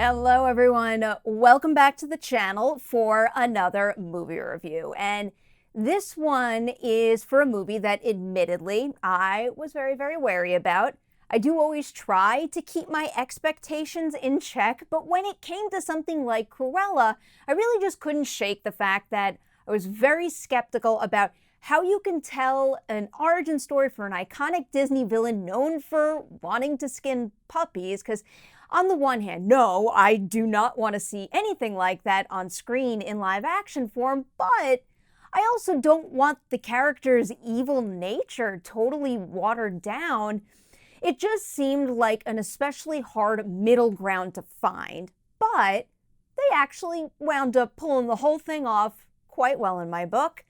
Hello everyone, welcome back to the channel for another movie review. And this one is for a movie that admittedly I was very wary about. I do always try to keep my expectations in check, but when it came to something like Cruella, I really just couldn't shake the fact that I was very skeptical about how you can tell an origin story for an iconic Disney villain known for wanting to skin puppies, because on the one hand, no, I do not want to see anything like that on screen in live action form, but I also don't want the character's evil nature totally watered down. It just seemed like an especially hard middle ground to find, but they actually wound up pulling the whole thing off quite well in my book.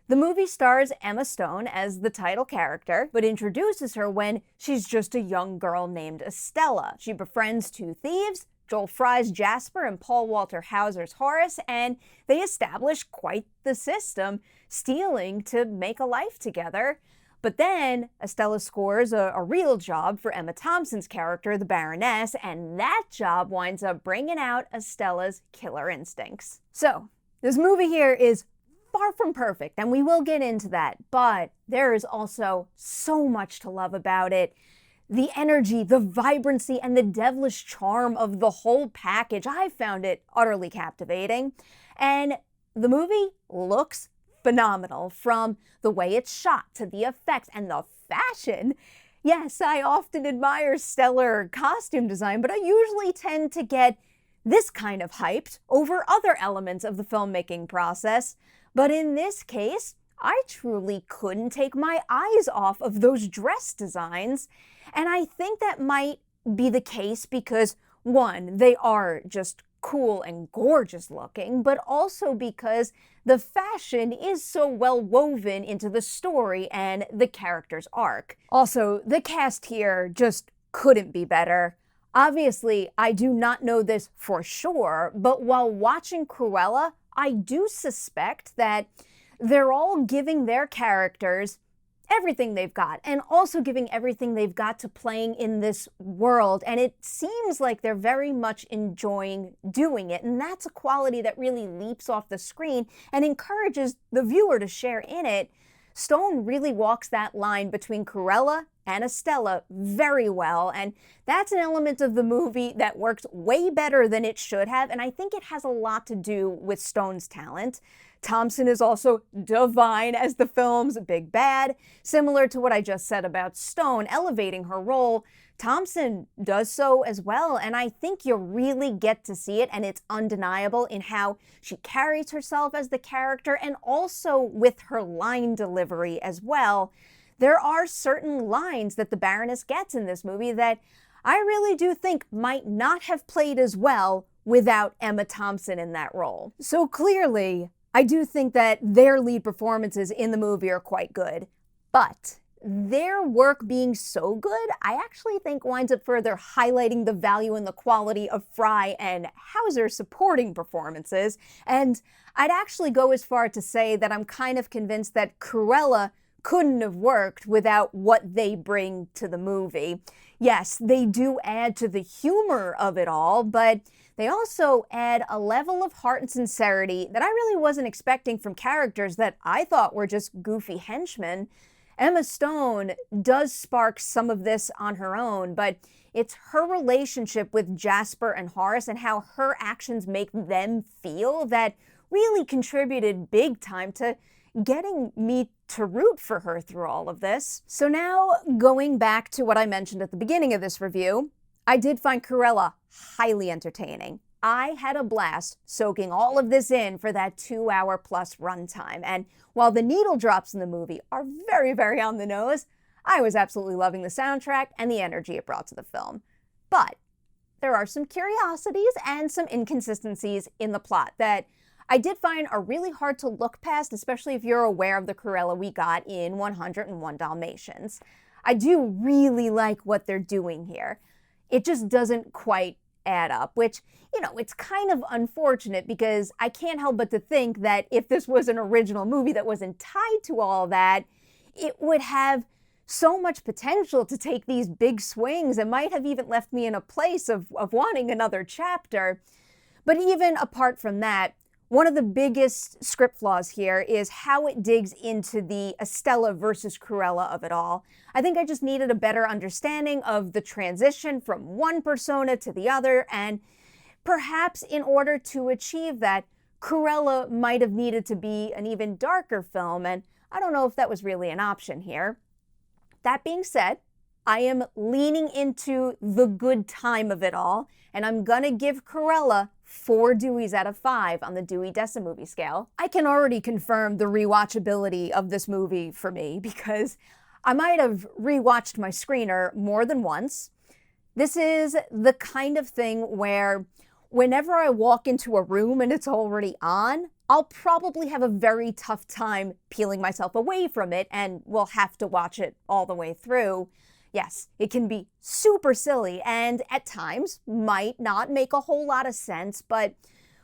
The movie stars Emma Stone as the title character, but introduces her when she's just a young girl named Estella. She befriends two thieves, Joel Fry's Jasper and Paul Walter Hauser's Horace, and they establish quite the system, stealing to make a life together. But then Estella scores a real job for Emma Thompson's character, the Baroness, and that job winds up bringing out Estella's killer instincts. So, this movie here is far from perfect, and we will get into that, but there is also so much to love about it. The energy, the vibrancy, and the devilish charm of the whole package, I found it utterly captivating. And the movie looks phenomenal, from the way it's shot to the effects and the fashion. Yes, I often admire stellar costume design, but I usually tend to get this kind of hyped over other elements of the filmmaking process. But in this case, I truly couldn't take my eyes off of those dress designs. And I think that might be the case because, one, they are just cool and gorgeous looking, but also because the fashion is so well woven into the story and the character's arc. Also, the cast here just couldn't be better. Obviously, I do not know this for sure, but while watching Cruella, I do suspect that they're all giving their characters everything they've got, and also giving everything they've got to playing in this world, and it seems like they're very much enjoying doing it, and that's a quality that really leaps off the screen and encourages the viewer to share in it. Stone really walks that line between Cruella and Estella very well, and that's an element of the movie that works way better than it should have, and I think it has a lot to do with Stone's talent. Thompson is also divine as the film's big bad. Similar to what I just said about Stone elevating her role, Thompson does so as well, and I think you really get to see it, and it's undeniable in how she carries herself as the character and also with her line delivery as well. There are certain lines that the Baroness gets in this movie that I really do think might not have played as well without Emma Thompson in that role. So clearly, I do think that their lead performances in the movie are quite good, but their work being so good, I actually think winds up further highlighting the value and the quality of Fry and Hauser's supporting performances, and I'd actually go as far to say that I'm kind of convinced that Cruella couldn't have worked without what they bring to the movie. Yes, they do add to the humor of it all, but they also add a level of heart and sincerity that I really wasn't expecting from characters that I thought were just goofy henchmen. Emma Stone does spark some of this on her own, but it's her relationship with Jasper and Horace and how her actions make them feel that really contributed big time to getting me to root for her through all of this. So now, going back to what I mentioned at the beginning of this review, I did find Cruella highly entertaining. I had a blast soaking all of this in for that 2-hour plus runtime, and while the needle drops in the movie are very on the nose, I was absolutely loving the soundtrack and the energy it brought to the film. But there are some curiosities and some inconsistencies in the plot that I did find are really hard to look past, especially if you're aware of the Cruella we got in 101 Dalmatians. I do really like what they're doing here. It just doesn't quite add up, which, it's kind of unfortunate because I can't help but to think that if this was an original movie that wasn't tied to all that, it would have so much potential to take these big swings and might have even left me in a place of wanting another chapter. But even apart from that, one of the biggest script flaws here is how it digs into the Estella versus Cruella of it all. I think I just needed a better understanding of the transition from one persona to the other, and perhaps in order to achieve that, Cruella might have needed to be an even darker film, and I don't know if that was really an option here. That being said, I am leaning into the good time of it all, and I'm gonna give Cruella 4 Deweys out of 5 on the Dewey Decimovie scale. I can already confirm the rewatchability of this movie for me because I might have rewatched my screener more than once. This is the kind of thing where whenever I walk into a room and it's already on, I'll probably have a very tough time peeling myself away from it and will have to watch it all the way through. Yes, it can be super silly and at times might not make a whole lot of sense, but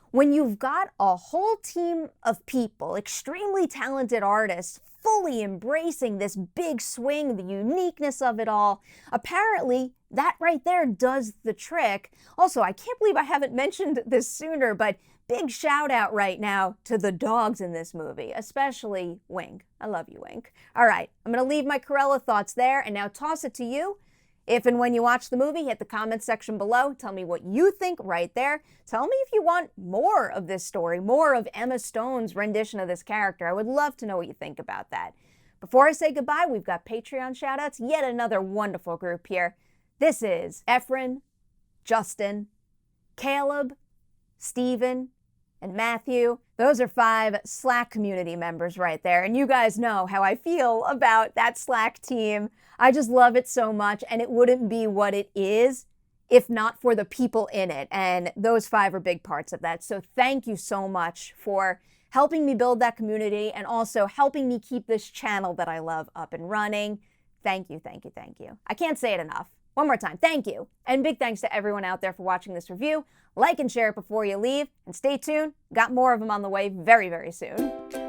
when you've got a whole team of people, extremely talented artists, fully embracing this big swing, the uniqueness of it all, apparently that right there does the trick. Also, I can't believe I haven't mentioned this sooner, but big shout out right now to the dogs in this movie, especially Wink. I love you, Wink. All right, I'm gonna leave my Cruella thoughts there and now toss it to you. If and when you watch the movie, hit the comments section below. Tell me what you think right there. Tell me if you want more of this story, more of Emma Stone's rendition of this character. I would love to know what you think about that. Before I say goodbye, we've got Patreon shoutouts, yet another wonderful group here. This is Efren, Justin, Caleb, Steven, and Matthew. Those are 5 Slack community members right there, and you guys know how I feel about that Slack team. I just love it so much, and it wouldn't be what it is if not for the people in it, and those 5 are big parts of that. So thank you so much for helping me build that community and also helping me keep this channel that I love up and running. Thank you, thank you, thank you. I can't say it enough. One more time, thank you. And big thanks to everyone out there for watching this review. Like and share it before you leave, and stay tuned. Got more of them on the way very, very soon.